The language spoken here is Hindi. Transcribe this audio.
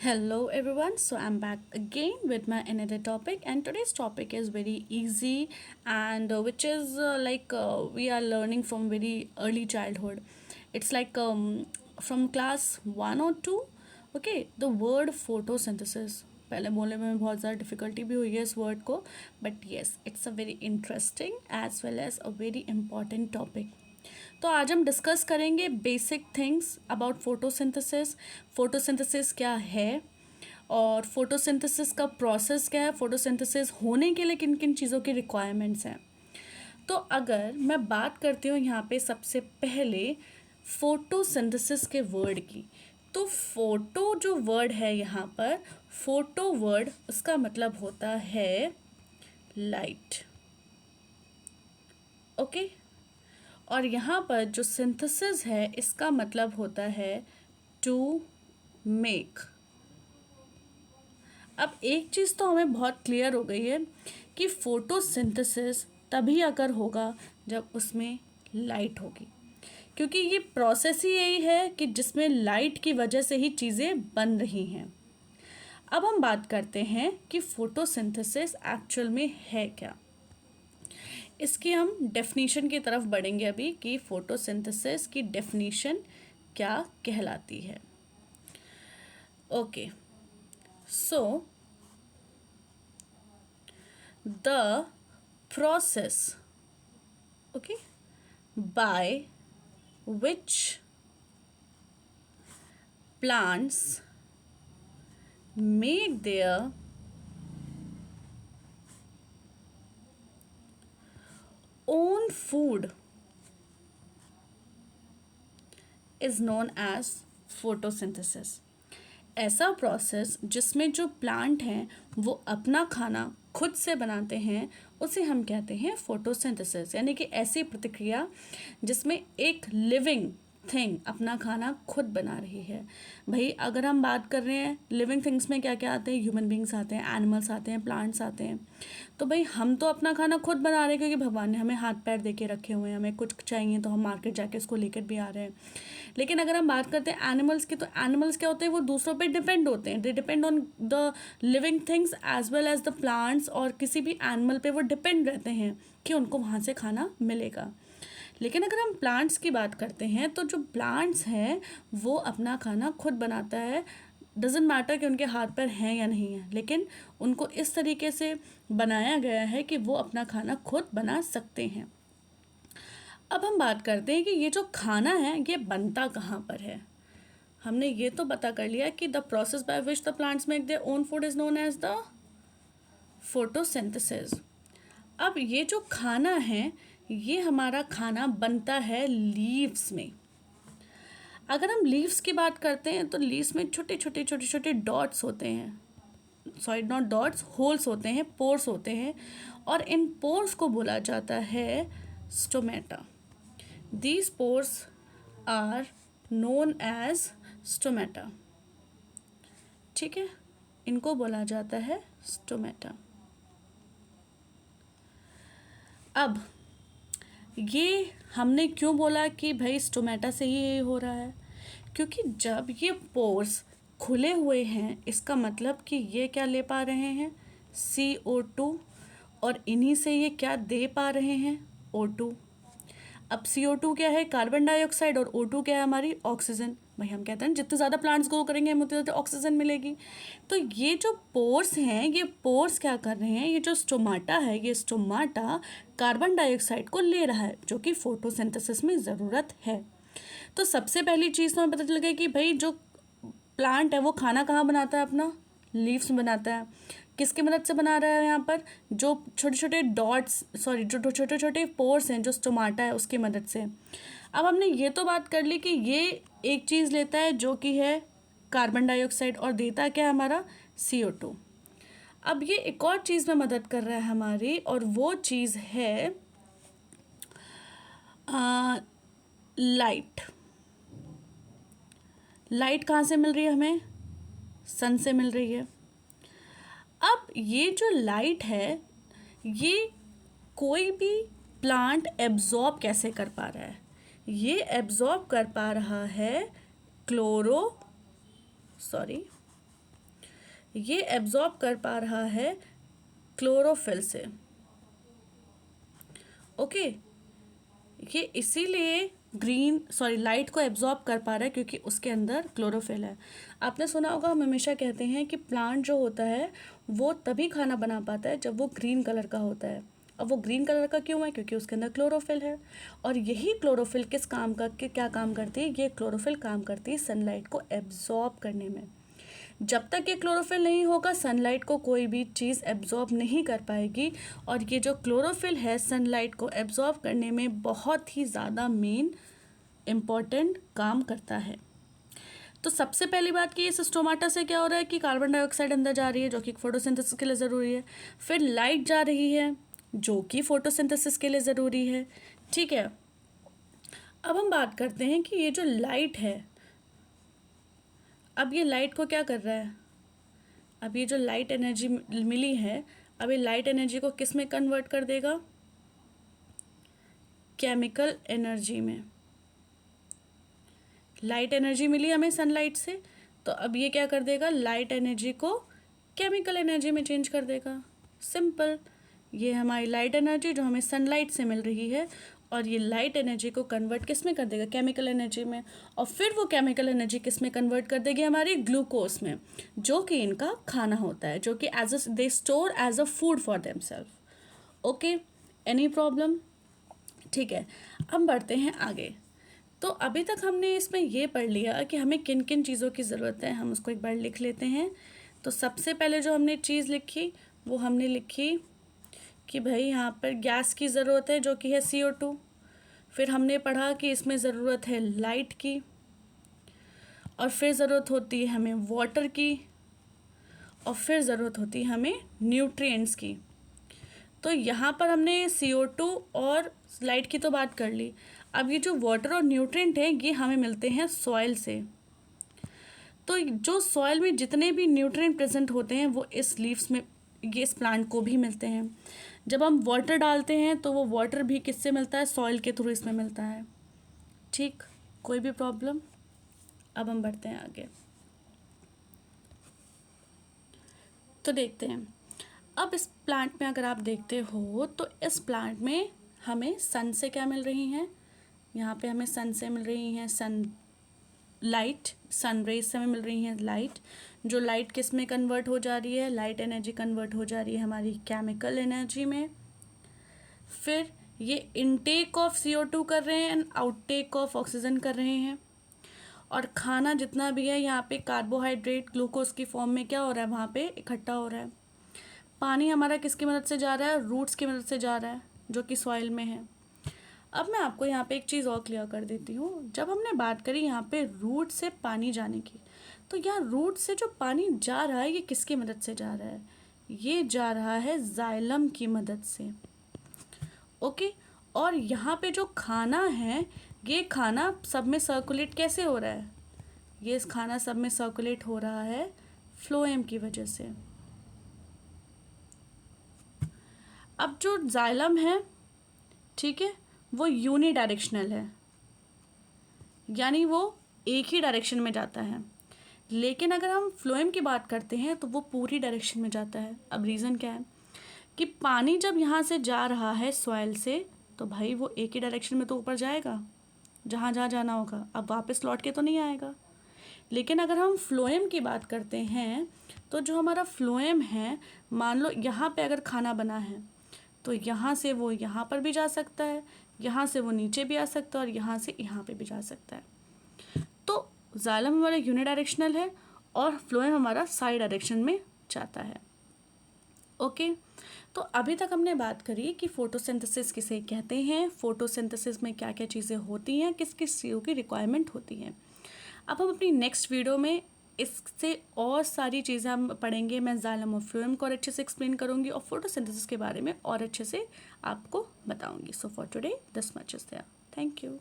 Hello everyone, so I'm back again with my another topic, and today's topic is very easy and which is we are learning from very early childhood. It's from class 1 or 2. Okay, the word photosynthesis. पहले बोलने में बहुत ज़्यादा डिफ़िकल्टी भी हुई है इस वर्ड को, but yes it's a very interesting as well as a very important topic. तो आज हम डिस्कस करेंगे basic things about photosynthesis. Photosynthesis क्या है और फोटोसिंथेसिस का प्रोसेस क्या है, फोटोसिंथेसिस होने के लिए किन किन चीज़ों की रिक्वायरमेंट्स हैं. तो अगर मैं बात करती हूँ यहाँ पे सबसे पहले फोटोसिंथेसिस के वर्ड की, तो फोटो जो वर्ड है यहाँ पर, फोटो वर्ड उसका मतलब होता है लाइट. ओके. और यहाँ पर जो सिंथेसिस है इसका मतलब होता है टू मेक. अब एक चीज़ तो हमें बहुत क्लियर हो गई है कि फोटोसिंथेसिस तभी अगर होगा जब उसमें लाइट होगी, क्योंकि ये प्रोसेस ही यही है कि जिसमें लाइट की वजह से ही चीज़ें बन रही हैं. अब हम बात करते हैं कि फोटोसिंथेसिस एक्चुअल में है क्या. इसकी हम डेफिनीशन की तरफ बढ़ेंगे अभी कि फोटोसिंथेसिस की डेफिनीशन क्या कहलाती है. Okay, so the process, okay, by which plants make their own food is known as photosynthesis. ऐसा प्रोसेस जिसमें जो प्लांट हैं वो अपना खाना खुद से बनाते हैं उसे हम कहते हैं फोटोसिंथेसिस. यानी कि ऐसी प्रतिक्रिया जिसमें एक लिविंग थिंग अपना खाना खुद बना रही है. भाई अगर हम बात कर रहे हैं लिविंग थिंग्स में क्या क्या आते हैं, ह्यूमन बींग्स आते हैं, एनिमल्स आते हैं, प्लांट्स आते हैं. तो भाई हम तो अपना खाना खुद बना रहे हैं क्योंकि भगवान ने हमें हाथ पैर दे के रखे हुए हैं. हमें कुछ चाहिए तो हम मार्केट जाके उसको लेकर भी आ रहे हैं. लेकिन अगर हम बात करते हैं एनिमल्स की, तो एनिमल्स क्या होते हैं, वो दूसरों पे डिपेंड होते हैं. They depend on the living things as well as the plants, और किसी भी एनिमल पे वो डिपेंड रहते हैं कि उनको वहाँ से खाना मिलेगा. लेकिन अगर हम प्लांट्स की बात करते हैं तो जो प्लांट्स हैं वो अपना खाना खुद बनाता है. डजेंट मैटर कि उनके हाथ पैर हैं या नहीं है, लेकिन उनको इस तरीके से बनाया गया है कि वो अपना खाना खुद बना सकते हैं. अब हम बात करते हैं कि ये जो खाना है ये बनता कहाँ पर है. हमने ये तो पता कर लिया कि the process by which the plants make their own food is known as the photosynthesis. अब ये जो खाना है ये हमारा खाना बनता है लीव्स में. अगर हम लीव्स की बात करते हैं तो लीव्स में छोटे छोटे छोटे छोटे डॉट्स होते हैं, सॉरी नॉट डॉट्स, होल्स होते हैं, पोर्स होते हैं, और इन पोर्स को बोला जाता है stomata. These pores are known as stomata. ठीक है, इनको बोला जाता है स्टोमेटा. अब ये हमने क्यों बोला कि भाई स्टोमेटा से ही ये हो रहा है, क्योंकि जब ये पोर्स खुले हुए हैं इसका मतलब कि ये क्या ले पा रहे हैं, CO2, और इन्हीं से ये क्या दे पा रहे हैं, O2. अब CO2 क्या है, कार्बन डाइऑक्साइड, और O2 क्या है, हमारी ऑक्सीजन. भाई हम कहते हैं जितने ज़्यादा प्लांट्स ग्रो करेंगे हमें उतनी ज़्यादा ऑक्सीजन मिलेगी. तो ये जो पोर्स हैं ये पोर्स क्या कर रहे हैं, ये जो स्टोमाटा है ये स्टोमाटा कार्बन डाइऑक्साइड को ले रहा है जो कि फोटोसिंथेसिस में ज़रूरत है. तो सबसे पहली चीज़ तो हमें पता चल गई कि भाई जो प्लांट है वो खाना कहाँ बनाता है, अपना लीव्स में बनाता है. किसकी मदद से बना रहा है यहाँ पर, जो छोटे छोटे डॉट्स, सॉरी जो छोटे छोटे पोर्स हैं जो स्टोमाटा है उसकी मदद से. अब हमने ये तो बात कर ली कि ये एक चीज़ लेता है जो कि है कार्बन डाइऑक्साइड, और देता क्या है हमारा CO2. अब ये एक और चीज़ में मदद कर रहा है हमारी, और वो चीज़ है लाइट. लाइट कहाँ से मिल रही है हमें, सन से मिल रही है. अब ये जो लाइट है ये कोई भी प्लांट एब्जॉर्ब कैसे कर पा रहा है, ये एब्जॉर्ब कर पा रहा है क्लोरो, सॉरी ये एब्जॉर्ब कर पा रहा है क्लोरोफिल से। ओके, ये इसीलिए लाइट को एब्जॉर्ब कर पा रहा है क्योंकि उसके अंदर क्लोरोफिल है। आपने सुना होगा, हम हमेशा कहते हैं कि प्लांट जो होता है वो तभी खाना बना पाता है जब वो ग्रीन कलर का होता है। अब वो ग्रीन कलर का क्यों है? क्योंकि उसके अंदर क्लोरोफिल है। और यही क्लोरोफिल क्या काम करती है? ये क्लोरोफिल काम करती है सनलाइट को एब्जॉर्ब करने में। जब तक ये क्लोरोफिल नहीं होगा, सनलाइट को कोई भी चीज़ एब्जॉर्ब नहीं कर पाएगी। और ये जो क्लोरोफिल है सनलाइट को एब्जॉर्ब करने में बहुत ही ज़्यादा मेन इम्पॉर्टेंट काम करता है। तो सबसे पहली बात कि इस स्टोमाटा से क्या हो रहा है कि कार्बन डाइऑक्साइड अंदर जा रही है जो कि फोटोसिंथेसिस के लिए ज़रूरी है। फिर लाइट जा रही है जो कि फोटोसिंथेसिस के लिए ज़रूरी है। ठीक है, अब हम बात करते हैं कि ये जो लाइट है, अब ये लाइट को क्या कर रहा है? अब ये जो लाइट एनर्जी मिली है, अब ये लाइट एनर्जी को किस में कन्वर्ट कर देगा? केमिकल एनर्जी में। लाइट एनर्जी मिली हमें सनलाइट से, तो अब ये क्या कर देगा? लाइट एनर्जी को केमिकल एनर्जी में चेंज कर देगा। सिंपल, ये हमारी लाइट एनर्जी जो हमें सनलाइट से मिल रही है, और ये लाइट एनर्जी को कन्वर्ट किस में कर देगा? केमिकल एनर्जी में। और फिर वो केमिकल एनर्जी किस में कन्वर्ट कर देगी? हमारी ग्लूकोज में, जो कि इनका खाना होता है, जो कि they store as a food for themselves. Okay, any problem? ठीक है, अब बढ़ते हैं आगे। तो अभी तक हमने इसमें ये पढ़ लिया कि हमें किन किन चीज़ों की ज़रूरत है। हम उसको एक बार लिख लेते हैं। तो सबसे पहले जो हमने चीज़ लिखी वो हमने लिखी कि भाई यहाँ पर गैस की ज़रूरत है जो कि है CO2। फिर हमने पढ़ा कि इसमें ज़रूरत है लाइट की, और फिर ज़रूरत होती है हमें वाटर की, और फिर ज़रूरत होती है हमें न्यूट्रिएंट्स की। तो यहाँ पर हमने CO2 और लाइट की तो बात कर ली। अब ये जो वाटर और न्यूट्रिएंट हैं ये हमें मिलते हैं सॉइल से। तो जो सॉइल में जितने भी न्यूट्रिएंट प्रेजेंट होते हैं वो इस लीव्स में, ये इस प्लांट को भी मिलते हैं। जब हम वाटर डालते हैं तो वो वाटर भी किससे मिलता है? सॉइल के थ्रू इसमें मिलता है। ठीक, कोई भी प्रॉब्लम? अब हम बढ़ते हैं आगे। तो देखते हैं, अब इस प्लांट में अगर आप देखते हो तो इस प्लांट में हमें सन से क्या मिल रही हैं? यहाँ पे हमें सन से मिल रही हैं सन रेज से हमें मिल रही हैं लाइट। जो लाइट किस में कन्वर्ट हो जा रही है? लाइट एनर्जी कन्वर्ट हो जा रही है हमारी केमिकल एनर्जी में। फिर ये इनटेक ऑफ CO2 कर रहे हैं एंड आउटटेक ऑफ ऑक्सीजन कर रहे हैं। और खाना जितना भी है यहाँ पे कार्बोहाइड्रेट ग्लूकोज की फॉर्म में क्या हो रहा है? वहाँ पे इकट्ठा हो रहा है। पानी हमारा किसकी मदद से जा रहा है? रूट्स की मदद से जा रहा है जो कि सॉइल में है। अब मैं आपको यहाँ पे एक चीज़ और क्लियर कर देती हूँ। जब हमने बात करी यहाँ पे रूट से पानी जाने की, तो यहाँ रूट से जो पानी जा रहा है ये किसकी मदद से जा रहा है? ये जा रहा है जाइलम की मदद से। ओके, और यहाँ पे जो खाना है, ये खाना सब में सर्कुलेट कैसे हो रहा है? ये इस खाना सब में सर्कुलेट हो रहा है फ्लोएम की वजह से। अब जो जाइलम है, ठीक है, वो यूनी डायरेक्शनल है, यानी वो एक ही डायरेक्शन में जाता है। लेकिन अगर हम फ्लोएम की बात करते हैं तो वो पूरी डायरेक्शन में जाता है। अब रीज़न क्या है कि पानी जब यहाँ से जा रहा है सॉइल से, तो भाई वो एक ही डायरेक्शन में तो ऊपर जाएगा, जहाँ जहाँ जाना होगा। अब वापस लौट के तो नहीं आएगा। लेकिन अगर हम फ्लोएम की बात करते हैं तो जो हमारा फ्लोएम है, मान लो यहाँ पे अगर खाना बना है तो यहाँ से वो यहाँ पर भी जा सकता है, यहाँ से वो नीचे भी आ सकता है, और यहाँ से यहाँ पे भी जा सकता है। तो जाइलम हमारा यूनिडायरेक्शनल है और फ्लोएम हमारा साई डायरेक्शन में जाता है। ओके, तो अभी तक हमने बात करी कि फोटोसिंथेसिस किसे कहते हैं, फोटोसिंथेसिस में क्या क्या चीज़ें होती हैं, किस किस चीज़ों की रिक्वायरमेंट होती है। अब हम अपनी नेक्स्ट वीडियो में इससे और सारी चीज़ें हम पढ़ेंगे। मैं जाइलम और फ्लोएम को और अच्छे से एक्सप्लेन करूँगी और फोटोसिंथेसिस के बारे में और अच्छे से आपको बताऊँगी। So for today this much is there. Thank you.